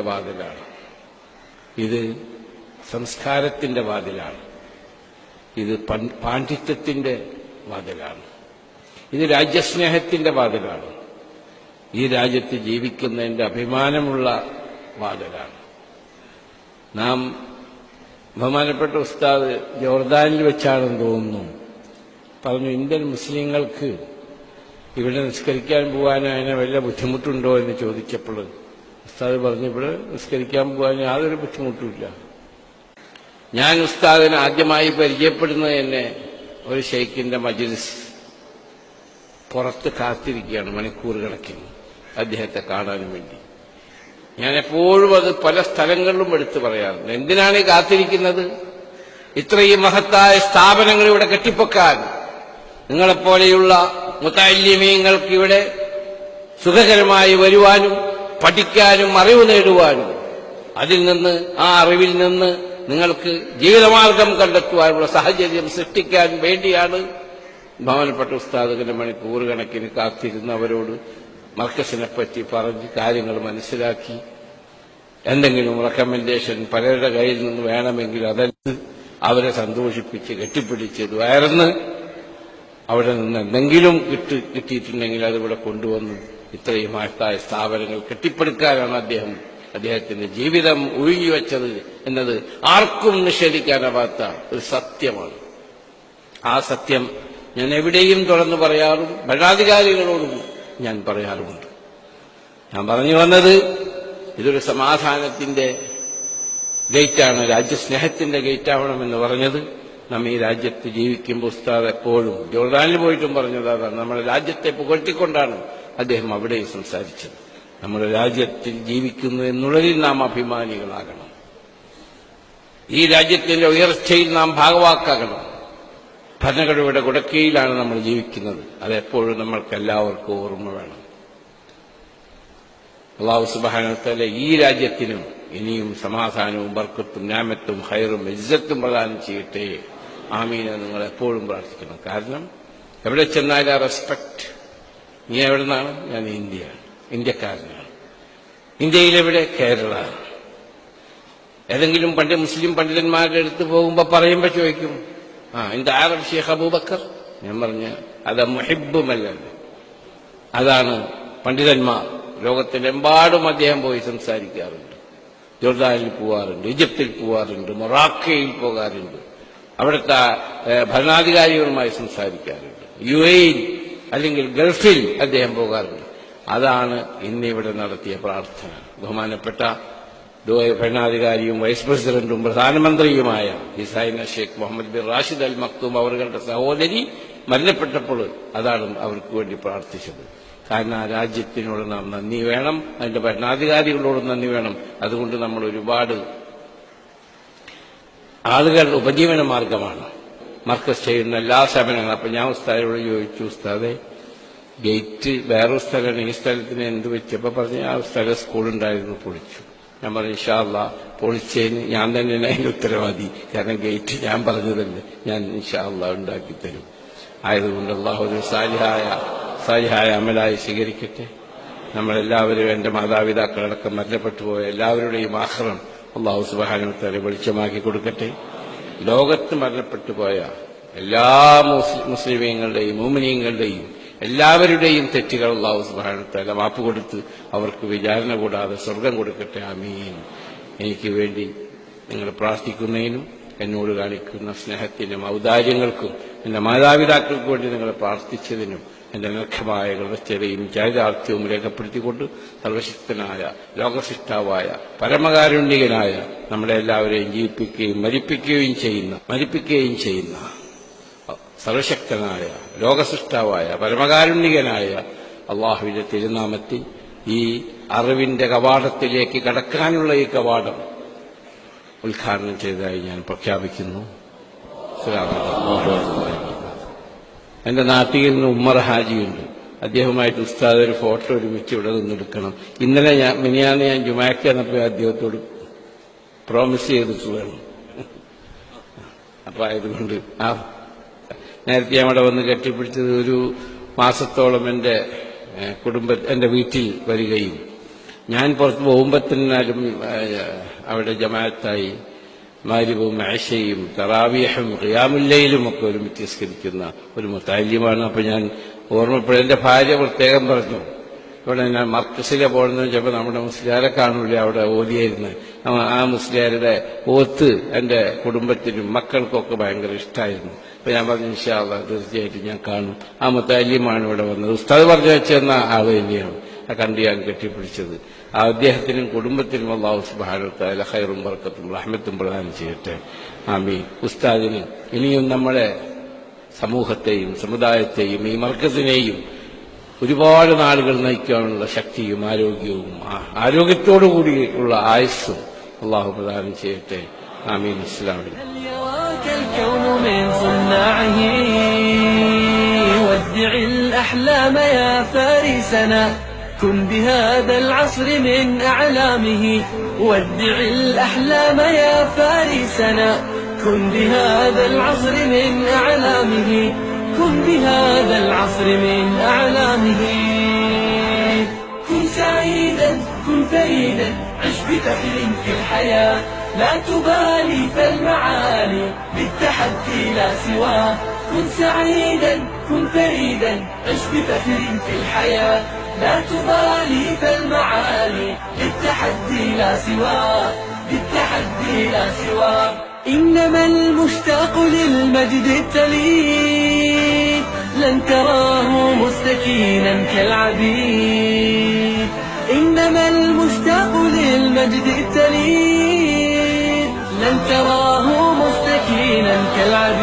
വാതിലാണ്. ഇത് സംസ്കാരത്തിന്റെ വാതിലാണ്. ഇത് പാണ്ഡിത്യത്തിന്റെ വാതിലാണ്. ഇത് രാജ്യസ്നേഹത്തിന്റെ വാതിലാണ്. ഈ രാജ്യത്ത് ജീവിക്കുന്നതിന്റെ അഭിമാനമുള്ള വാതിലാണ്. നാം ബഹുമാനപ്പെട്ട ഉസ്താദ് ജോർദാനിൽ വെച്ചാണെന്ന് തോന്നുന്നു പറഞ്ഞു, ഇന്ത്യൻ മുസ്ലിങ്ങൾക്ക് ഇവിടെ നിസ്കരിക്കാൻ പോകാൻ അതിന് വല്ല ബുദ്ധിമുട്ടുണ്ടോ എന്ന് ചോദിച്ചപ്പോൾ ഉസ്താദ് പറഞ്ഞു, ഇവിടെ നിസ്കരിക്കാൻ പോകാൻ യാതൊരു ബുദ്ധിമുട്ടുമില്ല. ഞാൻ ഉസ്താദിനെ ആദ്യമായി പരിചയപ്പെടുന്നത് തന്നെ ഒരു ഷെയ്ഖിന്റെ മജ്ലിസ് പുറത്ത് കാത്തിരിക്കുകയാണ് മണിക്കൂർ കണക്കിന് അദ്ദേഹത്തെ കാണാൻ വേണ്ടി. ഞാൻ എപ്പോഴും അത് പല സ്ഥലങ്ങളിലും എടുത്തു പറയാറുണ്ട്. എന്തിനാണ് ഈ കാത്തിരിക്കുന്നത്? ഇത്രയും മഹത്തായ സ്ഥാപനങ്ങൾ ഇവിടെ കെട്ടിപ്പൊക്കാൻ നിങ്ങളെപ്പോലെയുള്ള മുതഅല്ലിമീങ്ങൾക്ക് ഇവിടെ സുഖകരമായി വരുവാനും പഠിക്കാനും അറിവ് നേടുവാനും അതിൽ നിന്ന് ആ അറിവിൽ നിന്ന് നിങ്ങൾക്ക് ജീവിതമാർഗം കണ്ടെത്തുവാനുള്ള സാഹചര്യം സൃഷ്ടിക്കാൻ വേണ്ടിയാണ് ബഹുമാനപ്പെട്ട ഉസ്താദുകളുടെ മണിക്കൂർ കണക്കിന് കാത്തിരുന്ന് അവരോട് മർക്കസിനെപ്പറ്റി പറഞ്ഞ് കാര്യങ്ങൾ മനസ്സിലാക്കി എന്തെങ്കിലും റെക്കമെൻഡേഷൻ പലരുടെ കയ്യിൽ നിന്ന് വേണമെങ്കിൽ അതനുസരിച്ച് അവരെ സന്തോഷിപ്പിച്ച് കെട്ടിപ്പിടിച്ച് വയർന്ന് അവിടെ നിന്ന് എന്തെങ്കിലും കിട്ടിയിട്ടുണ്ടെങ്കിൽ അതിവിടെ കൊണ്ടുവന്ന് ഇത്രയും മഹത്തായ സ്ഥാപനങ്ങൾ കെട്ടിപ്പടുക്കാനാണ് അദ്ദേഹത്തിന്റെ ജീവിതം ഒഴുകിവെച്ചത് എന്നത് ആർക്കും നിഷേധിക്കാനാവാത്ത ഒരു സത്യമാണ്. ആ സത്യം ഞാൻ എവിടെയും തുറന്നു പറയാറും ഭരണാധികാരികളോടും ഞാൻ പറയാറുമുണ്ട്. ഞാൻ പറഞ്ഞു വന്നത് ഇതൊരു സമാധാനത്തിന്റെ ഗേറ്റാണ്, രാജ്യസ്നേഹത്തിന്റെ ഗേറ്റാവണമെന്ന് പറഞ്ഞത് നാം ഈ രാജ്യത്ത് ജീവിക്കുമ്പോൾ ഉസ്താദ് എപ്പോഴും ജോർദാനിൽ പോയിട്ടും പറഞ്ഞത് അതാണ്. നമ്മുടെ രാജ്യത്തെ പുകഴ്ത്തിക്കൊണ്ടാണ് അദ്ദേഹം അവിടെയും സംസാരിച്ചത്. നമ്മുടെ രാജ്യത്തിൽ ജീവിക്കുന്നു എന്നുള്ളതിൽ നാം അഭിമാനികളാകണം. ഈ രാജ്യത്തിന്റെ ഉയർച്ചയിൽ നാം ഭാഗവാക്കാകണം. ഭരണഘടനയുടെ കുടക്കീഴിലാണ് നമ്മൾ ജീവിക്കുന്നത്. അതെപ്പോഴും നമ്മൾക്ക് എല്ലാവർക്കും ഓർമ്മ വേണം. അല്ലാഹു സുബ്ഹാനഹു വ തആല ഈ രാജ്യത്തിനും ഇനിയും സമാധാനവും ബർക്കത്തും നിഅമത്തും ഖൈറും ഇസ്സത്തും പ്രദാനം ചെയ്യട്ടെ. ആമീൻ എന്ന് നിങ്ങൾ എപ്പോഴും പ്രാർത്ഥിക്കണം. കാരണം എവിടെ ചെന്നാലും ആ റെസ്പെക്ട്. നീ എവിടെ നിന്നാണ്? ഞാൻ ഇന്ത്യക്കാരനാണ്. ഇന്ത്യയിലെവിടെ? കേരള. ഏതെങ്കിലും മുസ്ലിം പണ്ഡിതന്മാരുടെ അടുത്ത് പോകുമ്പോൾ പറയുമ്പോൾ ചോദിക്കും, എന്റെ ആറബ് ഷെയ്ഖ് അബൂബക്കർ. ഞാൻ പറഞ്ഞ അത് മുഹിബ്ബുമല്ല, അതാണ് പണ്ഡിതന്മാർ. ലോകത്തിലെമ്പാടും അദ്ദേഹം പോയി സംസാരിക്കാറുണ്ട്. ജോർദാനിൽ പോവാറുണ്ട്, ഈജിപ്തിൽ പോവാറുണ്ട്, മൊറാക്കോയിൽ പോകാറുണ്ട്, അവിടുത്തെ ഭരണാധികാരികളുമായി സംസാരിക്കാറുണ്ട്, UAE അല്ലെങ്കിൽ ഗൾഫിൽ അദ്ദേഹം പോകാറുണ്ട്. അതാണ് ഇന്നിവിടെ നടത്തിയ പ്രാർത്ഥന. ബഹുമാനപ്പെട്ട ഭരണാധികാരിയും വൈസ് പ്രസിഡന്റും പ്രധാനമന്ത്രിയുമായ ഹിസൈന Sheikh Mohammed bin Rashid Al Maktoum അവരുടെ സഹോദരി മരണപ്പെട്ടപ്പോൾ അതാണ് അവർക്ക് വേണ്ടി പ്രാർത്ഥിച്ചത്. കാരണം ആ രാജ്യത്തിനോട് നാം നന്ദി വേണം, അതിന്റെ ഭരണാധികാരികളോട് നന്ദി വേണം. അതുകൊണ്ട് നമ്മൾ ഒരുപാട് ആളുകൾ ഉപജീവന മാർഗമാണ് മർക്കസ് ചെയ്യുന്ന എല്ലാ സ്ഥാപനങ്ങളും. അപ്പൊ ഞാൻ ഉസ്താദിനോട് ചോദിച്ചു, ഉസ്താദെ ഗേറ്റ് വേറൊരു സ്ഥലമാണ്, ഈ സ്ഥലത്തിന് എന്ത് വെച്ചപ്പോ പറഞ്ഞ് ആ സ്ഥലം സ്കൂളുണ്ടായിരുന്നു, പൊളിച്ചു. ഞാൻ പറഞ്ഞു ഇൻഷാ അല്ലാഹ് പൊളിച്ചതിന് ഞാൻ തന്നെയാണ് അതിന്റെ ഉത്തരവാദി. കാരണം ഗേറ്റ് ഞാൻ പറഞ്ഞതല്ലേ, ഞാൻ ഇൻഷാ അല്ലാഹ് ഉണ്ടാക്കി തരും. ആയതുകൊണ്ട് അല്ലാഹു ഒരു സാലിഹായ അമലായി സ്വീകരിക്കട്ടെ. നമ്മളെല്ലാവരും എന്റെ മാതാപിതാക്കളടക്കം മരണപ്പെട്ടു പോയ എല്ലാവരുടെയും ആഖിറം അല്ലാഹു സുബ്ഹാനഹു വ തആല വെളിച്ചമാക്കി കൊടുക്കട്ടെ. ലോകത്ത് മരണപ്പെട്ടു പോയ എല്ലാ മുസ്ലിമീങ്ങളുടെയും മുഅ്മിനീങ്ങളുടെയും എല്ലാവരുടെയും തെറ്റുകൾ അല്ലാഹു സുബ്ഹാനഹു വ തആല മാപ്പ് കൊടുത്ത് അവർക്ക് വിചാരണ കൂടാതെ സ്വർഗം കൊടുക്കട്ടെ. ആമീൻ. എനിക്ക് വേണ്ടി നിങ്ങൾ പ്രാർത്ഥിക്കുന്നതിനും എന്നോട് കാണിക്കുന്ന സ്നേഹത്തിനും ഔദാര്യങ്ങൾക്കും എന്റെ മാതാപിതാക്കൾക്ക് വേണ്ടി നിങ്ങൾ പ്രാർത്ഥിച്ചതിനും എന്റെ നിർഖമായ കൃതജ്ഞതയും ചാരിതാർത്ഥ്യവും രേഖപ്പെടുത്തിക്കൊണ്ട് സർവശക്തനായ ലോകസിഷ്ടാവായ പരമകാരുണ്യകനായ നമ്മളെ എല്ലാവരെയും ജീവിപ്പിക്കുകയും മരിപ്പിക്കുകയും ചെയ്യുന്ന സർവശക്തനായ ലോകസൃഷ്ടാവായ പരമകാരുണ്യകനായ അള്ളാഹുവിന്റെ തിരുനാമത്തിൽ ഈ അറിവിന്റെ കവാടത്തിലേക്ക് കടക്കാനുള്ള ഈ കവാടം ഉദ്ഘാടനം ചെയ്തതായി ഞാൻ പ്രഖ്യാപിക്കുന്നു. എന്റെ നാട്ടിൽ നിന്ന് ഉമ്മർ ഹാജിയുണ്ട്. അദ്ദേഹവുമായിട്ട് ഉസ്താദ് ഒരു ഫോട്ടോ ഒരുമിച്ച് ഇവിടെ നിന്നെടുക്കണം. ഇന്നലെ മിനിയാന്ന് ഞാൻ ജുമാക്ക് വന്നപ്പോൾ അദ്ദേഹത്തോട് പ്രോമിസ് ചെയ്തിട്ടുള്ളതാണ്. അപ്പൊ ആയതുകൊണ്ട് നേരത്തെ അവിടെ വന്ന് കെട്ടിപ്പിടിച്ചത് ഒരു മാസത്തോളം എന്റെ വീട്ടിൽ വരികയും ഞാൻ പുറത്ത് പോകുമ്പോൾ തന്നാലും അവിടെ ജമാഅത്തായി മഗ്‌രിബും ഇശയും തറാവീഹും ഖിയാമുൽ ലൈലും ഒക്കെ ഒരുമിച്ച് നിസ്കരിക്കുന്ന ഒരു മുതഅല്ലിമാണ്. അപ്പോൾ ഞാൻ ഓർമ്മപ്പെടും. എൻ്റെ ഭാര്യ പ്രത്യേകം പറഞ്ഞു, ഇവിടെ ഞാൻ മർക്കസിലെ പോകുന്നത് വെച്ചപ്പോൾ നമ്മുടെ മുസ്ലിയാരെ കാണൂലേ അവിടെ ഓതിയായിരുന്നു. ആ മുസ്ലിയാരുടെ ഓത്ത് എൻ്റെ കുടുംബത്തിനും മക്കൾക്കൊക്കെ ഭയങ്കര ഇഷ്ടമായിരുന്നു. അപ്പോൾ ഞാൻ പറഞ്ഞു ഇൻഷാ അല്ലാഹ് തീർച്ചയായിട്ടും ഞാൻ കാണും. ആ മുതഅല്ലിമാണ് ഇവിടെ വന്നത്. ഉസ്താദ് പറഞ്ഞു വെച്ചെന്ന ആൾ തന്നെയാണ്. ആ കണ്ട് ഞാൻ കെട്ടിപ്പിടിച്ചത്. അദ്ദേഹത്തിനും കുടുംബത്തിനും അല്ലാഹു സുബ്ഹാനഹു വ തആല ഖൈറും ബർക്കത്തും റഹ്മത്തും പ്രദാനം ചെയ്യട്ടെ. ആമീൻ. ഉസ്താദിന് ഇനിയും നമ്മുടെ സമൂഹത്തെയും സമുദായത്തെയും ഈ മർക്കസിനെയും ഒരുപാട് നാളുകൾ നയിക്കാനുള്ള ശക്തിയും ആരോഗ്യവും ആരോഗ്യത്തോടു കൂടിയുള്ള ആയുസ്സും അല്ലാഹു പ്രദാനം ചെയ്യട്ടെ. ആമീൻ. അസ്സലാമു അലൈക്കും. كن بهذا العصر من أعلامه ودع الأحلام يا فارسنا كن بهذا العصر من أعلامه كن بهذا العصر من أعلامه كن سعيدا كن فريدا عش بفخر في الحياة لا تبالي فالمعالي بالتحدي لا سواه كن سعيدا كن فريدا عش بفخر في الحياة لا تبالي فالمعالي بالتحدي لا سواه بالتحدي لا سواه إنما المشتاق للمجد التليد لن تراه مستكينا كالعبيد إنما المشتاق للمجد التليد لن تراه مستكينا كالعبيد